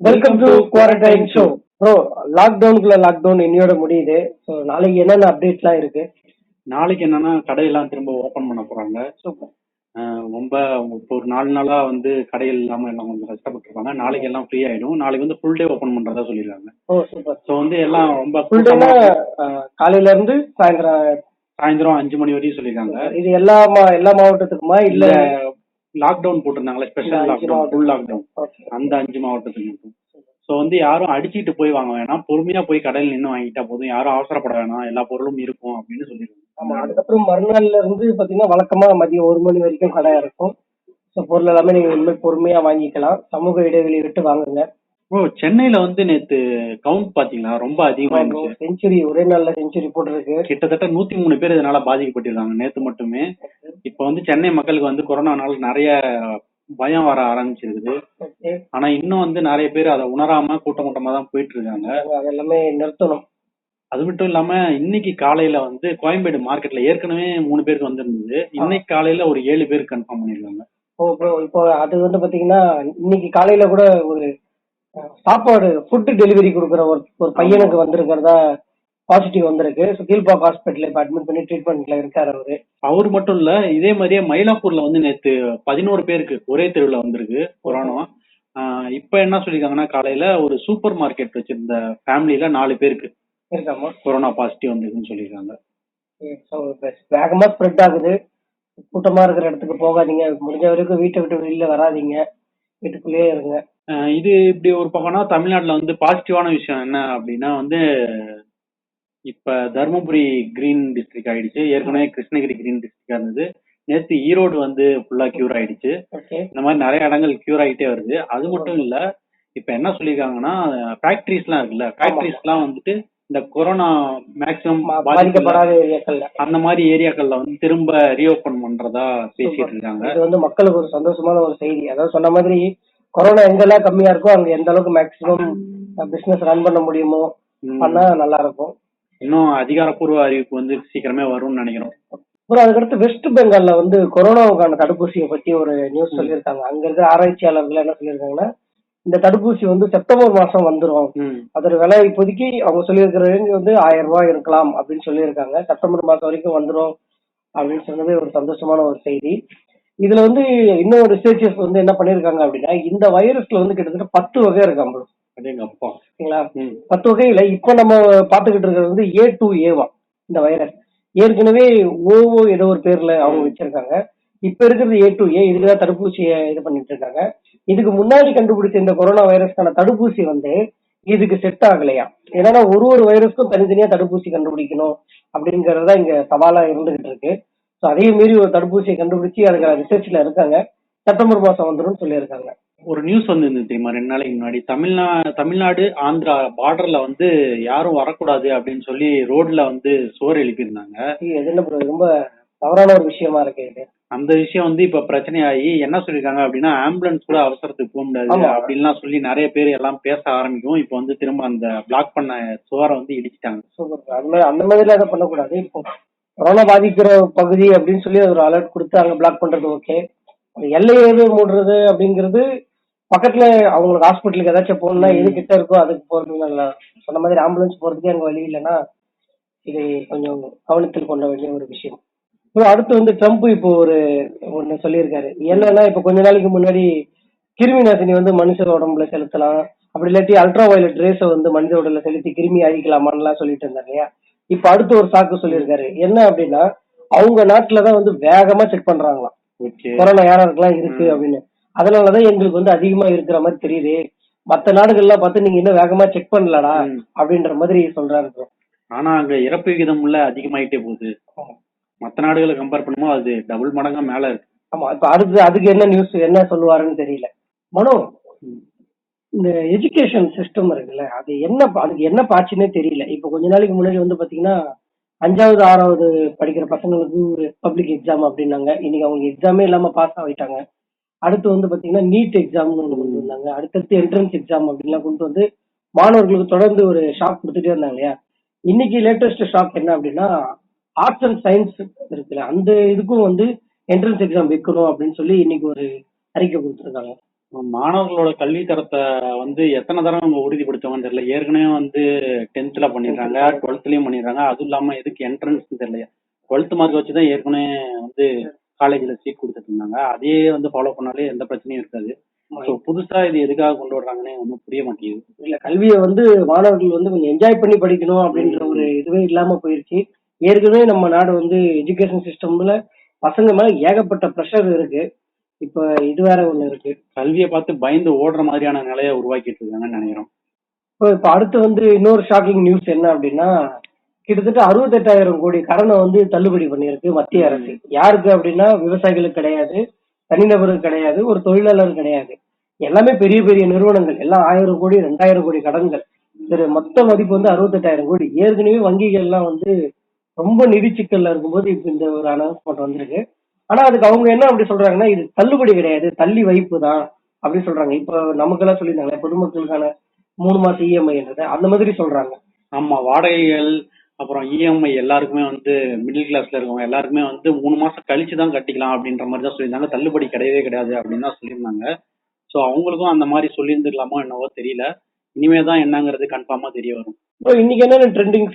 Welcome to quarantine show. Bro, lockdown இன்னையோட முடியுது. So நாளைக்கு என்னென்ன அப்டேட்லாம் இருக்கு? நாளைக்கு என்னன்னா கடையெல்லாம் திரும்ப ஓபன் பண்ண போறாங்க. சூப்பர். ரொம்ப இப்போ ஒரு 4 நாளா வந்து கடைகள் இல்லாம எல்லாம் கொஞ்சம் கஷ்டப்பட்டு இருக்காங்க. நாளைக்கு எல்லாம் ஃப்ரீ ஆயிடும். நாளைக்கு வந்து ஃபுல் டே ஓபன் பண்றதா சொல்லிருக்காங்க. ஓ சூப்பர். ஸோ வந்து எல்லாம் ரொம்ப ஃபுல் டேனா காலையில இருந்து சாயந்தரம் 5 மணி வரையும் சொல்லிருக்காங்க. இது எல்லா மாவட்டத்துக்குமா இல்ல லாக்டவுன் போட்டிருந்தாங்களே, ஸ்பெஷல் லாக்டவுன், ஃபுல் லாக்டவுன், அந்த 5 மாவட்டத்துக்கு மட்டும். ஸோ வந்து யாரும் அடிச்சிட்டு போய் வாங்க வேணாம், பொறுமையா போய் கடையில் நின்று வாங்கிட்டா போதும், யாரும் அவசரப்பட வேணாம், எல்லா பொருளும் இருக்கும் அப்படின்னு சொல்லிருக்காங்க. ஆமா, அதுக்கப்புறம் மறுநாள்ல இருந்து பாத்தீங்கன்னா வழக்கமா மதியம் 1 மணி வரைக்கும் கடை இருக்கும். ஸோ பொருள் எல்லாமே நீங்க இனிமேல் பொறுமையா வாங்கிக்கலாம். சமூக இடைவெளி விட்டு வாங்குங்க. ஓ, சென்னையில வந்து நேத்து கவுண்ட் பாத்தீங்களா, ரொம்ப அதிகமா செஞ்சுரி, ஒரே நாள்ல செஞ்சுரி போட்டுருக்கு. கிட்டத்தட்ட 103 பேர் இதனால பாதிக்கப்பட்டிருக்காங்க நேத்து மட்டுமே. இப்ப வந்து சென்னை மக்களுக்கு வந்து கொரோனானால நிறைய பயம் வர ஆரம்பிச்சிருக்குது. ஆனா இன்னும் வந்து நிறைய பேர் அதை உணராம கூட்டமா தான் போயிட்டு இருக்காங்க. அதெல்லாமே நிறுத்தணும். அது மட்டும் இல்லாம இன்னைக்கு காலையில வந்து கோயம்பேடு மார்க்கெட்ல ஏற்கனவே 3 பேருக்கு வந்திருந்தது. இன்னைக்கு காலையில ஒரு 7 பேருக்கு கன்ஃபார்ம் பண்ணிருக்காங்க. இப்போ அது வந்து பாத்தீங்கன்னா இன்னைக்கு காலையில கூட ஒரு சாப்பாடு ஃபுட் டெலிவரி கொடுக்குற ஒரு பையனுக்கு வந்திருக்கிறதா பாசிட்டிவ் வந்திருக்கு. கீழ்பாக் ஹாஸ்பிட்டல் இப்ப அட்மிட் பண்ணி ட்ரீட்மெண்ட்ல இருக்காரு. அவரு மட்டும் இல்ல, இதே மாதிரியே மயிலாப்பூர்ல வந்து நேத்து 11 பேருக்கு ஒரே தெருவுல வந்திருக்கு கொரோனா. இப்ப என்ன சொல்லிருக்காங்கன்னா, காலையில ஒரு சூப்பர் மார்க்கெட் வச்சிருந்த ஃபேமிலியில 4 பேருக்கு கொரோனா பாசிட்டிவ் வந்திருக்குன்னு சொல்லிருக்காங்க. வேகமா ஸ்ப்ரெட் ஆகுது. கூட்டமா இருக்கிற இடத்துக்கு போகாதீங்க. முடிஞ்ச வரைக்கும் வீட்டை விட்டு வெளியில வராதீங்க, வீட்டுக்குள்ளேயே இருங்க. இது இப்படி ஒரு பக்கம்னா, தமிழ்நாட்டுல வந்து பாசிட்டிவான விஷயம் என்ன அப்படின்னா வந்து, இப்ப தருமபுரி கிரீன் டிஸ்ட்ரிக்ட் ஆயிடுச்சு. ஏற்கனவே கிருஷ்ணகிரி கிரீன் டிஸ்ட்ரிக்ட் இருந்தது. நேத்து ஈரோடு வந்து ஃபுல்லா கியூர் ஆயிடுச்சு. இந்த மாதிரி நிறைய இடங்கள் கியூர் ஆகிட்டே வருது. அது மட்டும் இல்ல, இப்ப என்ன சொல்லிருக்காங்கன்னா, ஃபேக்டரிஸ் எல்லாம் இருக்குல்ல, ஃபேக்டரிஸ் எல்லாம் வந்துட்டு இந்த கொரோனா மேக்சிமம் பாதிக்கப்படாத ஏரியாக்கள்ல, அந்த மாதிரி ஏரியாக்கள்ல வந்து திரும்ப ரீஓபன் பண்றதா பேசிட்டு இருக்காங்க. இது வந்து மக்களுக்கு ஒரு சந்தோஷமான ஒரு செய்தி. அதாவது சொன்ன மாதிரி கொரோனா எங்கெல்லாம் கம்மியா இருக்கோ அங்க எந்த அளவுக்கு மேக்சிமம் பிசினஸ் ரன் பண்ண முடியுமோ பண்ணா நல்லா இருக்கும். இன்னும் அதிகாரப்பூர்வ அறிவிப்பு வந்து சீக்கிரமே வரும்னு நினைக்கிறோம். அப்புறம் அதுக்கடுத்து வெஸ்ட் பெங்கால்ல வந்து கொரோனாவுக்கான தடுப்பூசியை பத்தி ஒரு நியூஸ் சொல்லியிருக்காங்க. அங்க இருக்கிற ஆராய்ச்சியாளர்கள் என்ன சொல்லியிருக்காங்கன்னா, இந்த தடுப்பூசி வந்து செப்டம்பர் மாசம் வந்துடும். அதோட விலை இப்போதைக்கு அவங்க சொல்லியிருக்கிற ரேஞ்ச் வந்து 1000 ரூபாய் இருக்கலாம் அப்படின்னு சொல்லியிருக்காங்க. செப்டம்பர் மாசம் வரைக்கும் வந்துடும் அப்படின்னு சொன்னது ஒரு சந்தோஷமான ஒரு செய்தி. இதுல வந்து இன்னும் ரிசர்ச்சர்ஸ் வந்து என்ன பண்ணிருக்காங்க அப்படின்னா, இந்த வைரஸ்ல வந்து கிட்டத்தட்ட 10 வகை இருக்காங்க. 10 வகையில இப்ப நம்ம பாத்துக்கிட்டு இருக்கிறது வந்து A2A இந்த வைரஸ். ஏற்கனவே ஓவோ ஏதோ ஒரு பேர்ல அவங்க வச்சிருக்காங்க. இப்ப இருக்கிறது A2A. இதுக்குதான் தடுப்பூசியை இது பண்ணிட்டு இருக்காங்க. இதுக்கு முன்னாடி கண்டுபிடிச்ச இந்த கொரோனா வைரஸ்க்கான தடுப்பூசி வந்து இதுக்கு செட் ஆகலையா. ஏன்னா ஒரு வைரஸ்க்கும் தனித்தனியா தடுப்பூசி கண்டுபிடிக்கணும் அப்படிங்கறத இங்க சவாலா இருந்துகிட்டு இருக்கு. அதையும் மீறி ஒரு தடுப்பூசியை கண்டுபிடிச்சு அதுக்கு ரிசர்ச்ல இருக்காங்க. செப்டம்பர் மாசம் வந்துடும் சொல்லி இருக்காங்க. ஒரு நியூஸ் வந்து தெரியுமா, 2 நாளைக்கு முன்னாடி தமிழ்நாடு ஆந்திரா பார்டர்ல வந்து யாரும் வரக்கூடாது அப்படின்னு சொல்லி ரோட்ல வந்து சோறு எழுப்பியிருந்தாங்க. ரொம்ப தவறான ஒரு விஷயமா இருக்கு இது. அந்த விஷயம் வந்து இப்ப பிரச்சனையாகி என்ன சொல்லிருக்காங்க அப்படின்னா, ஆம்புலன்ஸ் கூட அவசரத்துக்கு போக முடியாது அப்படின்லாம் சொல்லி நிறைய பேர் எல்லாம் பேச ஆரம்பிக்கும். இப்ப வந்து திரும்ப அந்த பிளாக் பண்ண சுவரை வந்து இடிச்சிட்டாங்க. அந்த மாதிரி அதை பண்ணக்கூடாது. இப்போ கொரோனா பாதிக்கிற பகுதி அப்படின்னு சொல்லி ஒரு அலர்ட் கொடுத்து அங்க பிளாக் பண்றது ஓகே. எல்லையை மூடுறது அப்படிங்கிறது பக்கத்துல அவங்களுக்கு ஹாஸ்பிட்டலுக்கு ஏதாச்சும் போகணும்னா எது கிட்ட இருக்கோ அதுக்கு போறது நல்லா. சொன்ன மாதிரி ஆம்புலன்ஸ் போறதுக்கே அங்க வழி இல்லைன்னா இது கொஞ்சம் கவனத்தில் கொள்ள வேண்டிய ஒரு விஷயம். அடுத்து வந்து ட்ரம்ப் இப்போ ஒன்னு சொல்லியிருக்காரு. என்னன்னா, இப்ப கொஞ்ச நாளைக்கு முன்னாடி கிருமி நாசினி வந்து மனுஷ உடம்புல செலுத்தலாம், அப்படி இல்லாட்டி அல்ட்ரா வயலட் ரேஸ வந்து மனித உடம்புல செலுத்தி கிருமி அழிக்கலாமான்லாம் சொல்லிட்டு இருந்தாரு இல்லையா. இப்ப அடுத்து ஒரு சாக்கு சொல்லியிருக்காரு. என்ன அப்படின்னா, அவங்க நாட்டுலதான் வந்து வேகமா செக் பண்றாங்களாம் கொரோனா யாராருக்கெல்லாம் இருக்கு அப்படின்னு. அதனாலதான் எங்களுக்கு வந்து அதிகமா இருக்கிற மாதிரி தெரியுது. மத்த நாடுகள்லாம் பார்த்து நீங்க இன்னும் வேகமா செக் பண்ணலடா அப்படின்ற மாதிரி சொல்றாரு. ஆனா அங்க இறப்பு விகிதம் உள்ள அதிகமாயிட்டே போகுது. மற்ற நாடுகளை கம்பேர் பண்ணும்போது அது டபுள் மடங்கா மேல இருக்கு. ஆமா, இப்ப அதுக்கு என்ன நியூஸ் என்ன சொல்லுவாருன்னு தெரியல. மனோ, இந்த எஜுகேஷன் சிஸ்டம் இருக்குல்ல, அதுக்கு என்ன பாச்சுன்னே தெரியல. இப்ப கொஞ்ச நாளைக்கு முன்னாடி வந்து பாத்தீங்கன்னா 5வது 6வது படிக்கிற பசங்களுக்கு பப்ளிக் எக்ஸாம் அப்படின்னாங்க. இன்னைக்கு அவங்க எக்ஸாமே இல்லாம பாஸ் ஆகிட்டாங்க. அடுத்து வந்து பாத்தீங்கன்னா நீட் எக்ஸாம்னு ஒண்ணு கொண்டு வந்தாங்க. அடுத்தடுத்து என்ட்ரன்ஸ் எக்ஸாம் அப்படின்லாம் கொண்டு வந்து மாணவர்களுக்கு தொடர்ந்து ஒரு ஷாக் கொடுத்துட்டே இருந்தாங்க இல்லையா. இன்னைக்கு லேட்டஸ்ட் ஷாக் என்ன அப்படின்னா, ஆர்ட்ஸ் அண்ட் சயின்ஸ் இருக்குல்ல, அந்த இதுக்கும் வந்து என்ட்ரன்ஸ் எக்ஸாம் வைக்கணும் அப்படின்னு சொல்லி இன்னைக்கு ஒரு அறிக்கை கொடுத்துருக்காங்க. மாணவர்களோட கல்வி தரத்தை வந்து எத்தனை தடவை அவங்க உறுதிப்படுத்துவாங்கன்னு தெரியல. ஏற்கனவே வந்து 10th பண்ணிடுறாங்க, 12th பண்ணிடுறாங்க. அதுவும் இல்லாம எதுக்கு என்ட்ரன்ஸ் தெரியல. 12th மார்க் வச்சுதான் ஏற்கனவே வந்து காலேஜ்ல சீட் கொடுத்துட்டு இருந்தாங்க. அதே வந்து ஃபாலோ பண்ணாலே எந்த பிரச்சனையும் இருக்காது. ஸோ புதுசா இது எதுக்காக கொண்டு வர்றாங்கன்னு ஒன்றும் புரிய மாட்டேங்குது. இல்ல கல்வியை வந்து மாணவர்கள் வந்து கொஞ்சம் என்ஜாய் பண்ணி படிக்கணும் அப்படின்ற ஒரு இதுவே இல்லாம போயிருச்சு. ஏற்கனவே நம்ம நாடு வந்து எஜுகேஷன் சிஸ்டம்ல பசங்க மேல ஏகப்பட்ட ப்ரெஷர் இருக்கு. இப்ப இது வேற ஒண்ணு இருக்கு. கல்வியை பார்த்து பயந்து ஓடுற மாதிரியான நிலையை உருவாக்கிட்டு இருக்காங்கன்னு நினைக்கிறோம். இப்ப அடுத்து வந்து இன்னொரு ஷாக்கிங் நியூஸ் என்ன அப்படின்னா, கிட்டத்தட்ட 68,000 கோடி கடனை வந்து தள்ளுபடி பண்ணியிருக்கு மத்திய அரசு. யாருக்கு அப்படின்னா விவசாயிகளுக்கு கிடையாது, தனிநபருக்கு கிடையாது, ஒரு தொழிலாளர் கிடையாது. எல்லாமே பெரிய பெரிய நிறுவனங்கள் எல்லாம் 1000 கோடி 2000 கோடி கடன்கள். மொத்த மதிப்பு வந்து 68,000 கோடி. ஏற்கனவே வங்கிகள் எல்லாம் வந்து ரொம்ப நிதி சிக்கல்ல இருக்கும்போது இப்ப இந்த ஒரு அனௌன்ஸ்மெண்ட் வந்திருக்கு. ஆனா அதுக்கு அவங்க என்ன அப்படி சொல்றாங்கன்னா, இது தள்ளுபடி கிடையாது, தள்ளி வைப்பு தான் அப்படி சொல்றாங்க. இப்ப நமக்கெல்லாம் சொல்லியிருந்தாங்க பொதுமக்களுக்கான 3 மாசம் இஎம்ஐன்றது அந்த மாதிரி சொல்றாங்க. ஆமா, வாடகைகள் அப்புறம் இஎம்ஐ எல்லாருக்குமே வந்து மிடில் கிளாஸ்ல இருக்கவங்க எல்லாருக்குமே வந்து 3 மாசம் கழிச்சு தான் கட்டிக்கலாம் அப்படின்ற மாதிரி தான் சொல்லியிருந்தாங்க. தள்ளுபடி கிடையவே கிடையாது அப்படின்னு தான் சொல்லியிருந்தாங்க. ஸோ அவங்களுக்கும் அந்த மாதிரி சொல்லியிருந்துக்கலாமோ என்னவோ தெரியல. இனிமே தான் என்னங்கிறது கன்ஃபார்மா தெரிய வரும். இன்னைக்கு என்ன ட்ரெண்டிங்?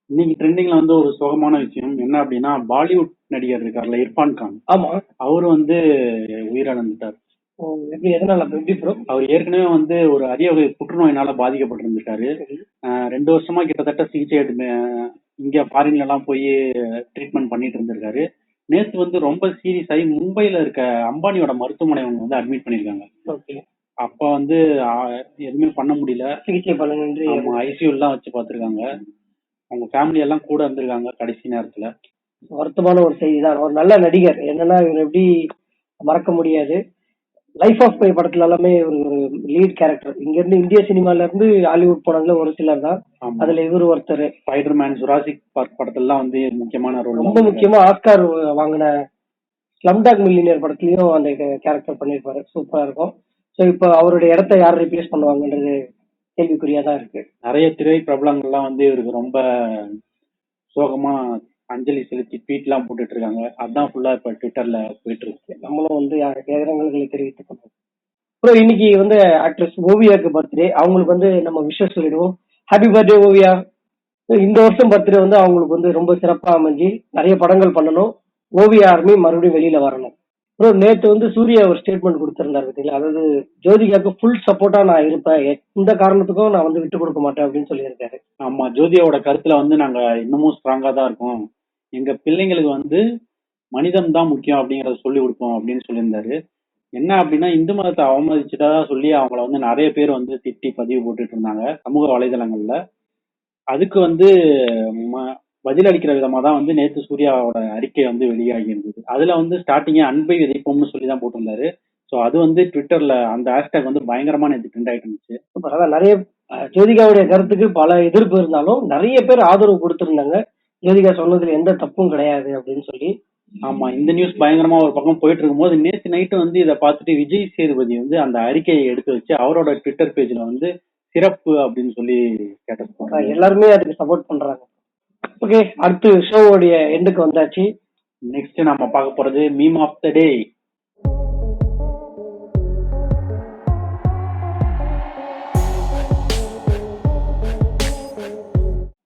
இன்னைக்கு ட்ரெண்டிங்ல வந்து ஒரு சோகமான விஷயம் என்ன அப்படின்னா, பாலிவுட் நடிகர் இருக்கார்ல இர்ஃபான் கான். ஆமா, அவரு வந்து உயிரிழந்துட்டார். எப்படி எதனால எப்படி ப்ரோ? அவர் ஏற்கனவே வந்து ஒரு அரிய வகை புற்றுநோயினால பாதிக்கப்பட்டிருந்துட்டாரு. 2 வருஷமா கிட்டத்தட்ட சிகிச்சை இங்க ஃபாரின்ல எல்லாம் போய் ட்ரீட்மெண்ட் பண்ணிட்டு இருந்திருக்காரு. நேத்து வந்து ரொம்ப சீரியஸ் ஆகி மும்பைல இருக்க அம்பானியோட மருத்துவமனை அவங்க வந்து அட்மிட் பண்ணிருக்காங்க. அப்ப வந்து எதுவுமே பண்ண முடியல, சிகிச்சை பலனின்றி ஐசியூல தான் வச்சு பாத்துருக்காங்க. அவங்க ஃபேமிலி எல்லாம் கூட இருந்திருக்காங்க கடைசி நேரத்துல. வருத்தமான ஒரு செய்தி தான். ஒரு நல்ல நடிகர், என்னன்னா இவர் எப்படி மறக்க முடியாது. லைஃப் ஆஃப் பை படத்துல எல்லாமே ஒரு லீட் கேரக்டர். இங்க இருந்து இந்திய சினிமால இருந்து ஹாலிவுட் போனதுல ஒரு சிலர் தான். அதுல இவர் ஒருத்தர். ஸ்பைடர்மேன், ஜுராசிக் பார்க் படத்துல வந்து முக்கியமான ரோல், ரொம்ப முக்கியமா ஆஸ்கார் வாங்கின ஸ்லம்டாக் மில்லியனர் படத்துலயும் அந்த கேரக்டர் பண்ணிருப்பாரு. சூப்பரா இருக்கும். சோ இப்ப அவருடைய இடத்த யார் ரீப்ளேஸ் பண்ணுவாங்கன்றது கேள்விக்குறியா தான் இருக்கு. நிறைய திரை பிரபலங்கள்லாம் வந்து இவருக்கு ரொம்ப சோகமா அஞ்சலி செலுத்தி ட்வீட் எல்லாம் போட்டுட்டு இருக்காங்க. அதான் ஃபுல்லா இப்ப ட்விட்டர்ல போயிட்டு இருக்கு. நம்மளும் வந்து இரங்கல்களை தெரிவித்துக் கொள்வோம். அப்புறம் இன்னைக்கு வந்து ஆக்ட்ரஸ் ஓவியாக்கு பர்த்டே. அவங்களுக்கு வந்து நம்ம விஷஸ் சொல்லிடுவோம். Happy birthday Oviya. இந்த வருஷம் பர்த்டே வந்து அவங்களுக்கு வந்து ரொம்ப சிறப்பா அமைஞ்சு நிறைய படங்கள் பண்ணணும். ஓவியா ஆர்மி மறுபடியும் வெளியில வரணும். அப்புறம் நேற்று வந்து சூர்யா ஒரு ஸ்டேட்மெண்ட் கொடுத்திருந்தாரு பார்த்தீங்களா, அதாவது ஜோதிகாவுக்கு ஃபுல் சப்போர்ட்டா நான் இருப்பேன், எந்த காரணத்துக்கும் நான் வந்து விட்டு கொடுக்க மாட்டேன் அப்படின்னு சொல்லியிருக்காரு. ஆமா, ஜோதியாவோட கருத்துல வந்து நாங்க இன்னமும் ஸ்ட்ராங்கா தான் இருக்கோம். எங்க பிள்ளைங்களுக்கு வந்து மனிதம் தான் முக்கியம் அப்படிங்கறத சொல்லி கொடுப்போம் அப்படின்னு சொல்லியிருந்தாரு. என்ன அப்படின்னா, இந்து மதத்தை அவமதிச்சுட்டா சொல்லி அவங்கள வந்து நிறைய பேர் வந்து திட்டி பதிவு போட்டுட்டு இருந்தாங்க சமூக வலைதளங்கள்ல. அதுக்கு வந்து பதில் அளிக்கிற விதமா தான் வந்து நேத்து சூர்யாவோட அறிக்கை வந்து வெளியாகி இருந்தது. அதுல வந்து ஸ்டார்டிங்கே அன்பை விதைப்போம்னு சொல்லி தான் போட்டிருந்தாரு. ஸோ அது வந்து ட்விட்டர்ல அந்த ஹேஷ்டேக் வந்து பயங்கரமா நேற்று ட்ரெண்ட் ஆயிட்டு இருந்துச்சு. நிறைய ஜோதிகாவுடைய கருத்துக்கு பல எதிர்ப்பு இருந்தாலும் நிறைய பேர் ஆதரவு கொடுத்திருந்தாங்க. ஜோதிகா சொன்னதுல எந்த தப்பும் கிடையாது அப்படின்னு சொல்லி. ஆமா, இந்த நியூஸ் பயங்கரமா ஒரு பக்கம் போயிட்டு இருக்கும்போது நேற்று நைட்டு வந்து இதை பார்த்துட்டு விஜய் சேதுபதி வந்து அந்த அறிக்கையை எடுத்து வச்சு அவரோட ட்விட்டர் பேஜ்ல வந்து சிறப்பு அப்படின்னு சொல்லி கேட்டு எல்லாருமே அதுக்கு சப்போர்ட் பண்றாங்க. ஓகே, அடுத்து ஷோவோடைய எண்டுக்கு வந்தாச்சு. நெக்ஸ்ட் நம்ம பார்க்க போறது மீம் ஆஃப் த டே.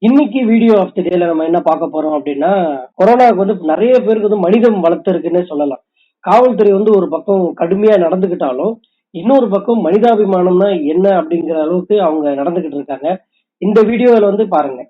இன்னைக்கு வீடியோ ஆஃப் த டேல நம்ம என்ன பார்க்க போறோம் அப்படின்னா, கொரோனாவுக்கு வந்து நிறைய பேருக்கு வந்து மனிதம் வளர்த்திருக்குன்னு சொல்லலாம். காவல்துறை வந்து ஒரு பக்கம் கடுமையா நடந்துகிட்டாலும் இன்னொரு பக்கம் மனிதாபிமானம்னா என்ன அப்படிங்கிற அளவுக்கு அவங்க நடந்துகிட்டு இருக்காங்க. இந்த வீடியோல வந்து பாருங்க.